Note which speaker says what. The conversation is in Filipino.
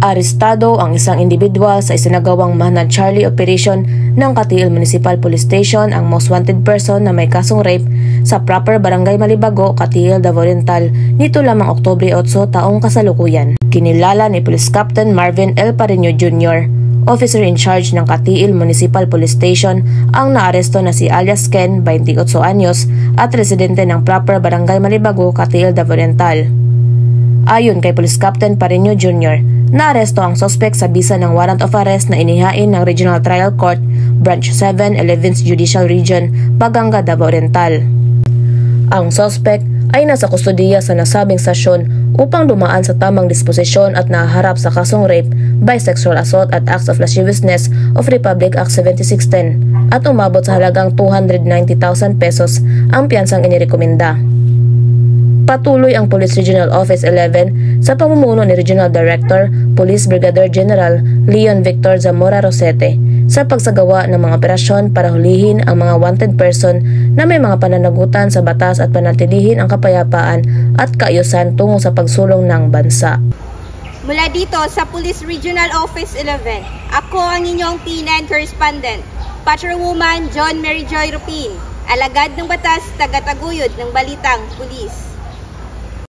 Speaker 1: Arestado ang isang individual sa isinagawang Manhunt Charlie operation ng Katiil Municipal Police Station, ang most wanted person na may kasong rape sa proper Barangay Malibago, Katiil, Davao Oriental nito lamang Oktubre 8 taong kasalukuyan. Kinilala ni Police Captain Marvin L. Pareño Jr., officer in charge ng Katiil Municipal Police Station, ang naaresto na si alias Ken, 28 anyos, at residente ng proper Barangay Malibago, Katiil, Davao Oriental. Ayon kay Police Captain Pareño Jr., naaresto ang suspect sa bisa ng warrant of arrest na inihain ng Regional Trial Court, Branch 7, 11th Judicial Region, Baganga, Davao Oriental. Ang suspect ay nasa kustudiya sa nasabing stasyon upang dumaan sa tamang disposisyon at naharap sa kasong rape by sexual assault at acts of lasciviousness of Republic Act 7610 at umabot sa halagang 290,000 pesos ang piyansang inirekomenda. Patuloy ang Police Regional Office 11 sa pamumuno ni Regional Director, Police Brigadier General Leon Victor Zamora Rosete sa pagsagawa ng mga operasyon para hulihin ang mga wanted person na may mga pananagutan sa batas at panatilihin ang kapayapaan at kaayusan tungo sa pagsulong ng bansa.
Speaker 2: Mula dito sa Police Regional Office 11, ako ang inyong P9 correspondent, Patrolwoman John Mary Joy Rupin, alagad ng batas, tagataguyod ng Balitang Pulis.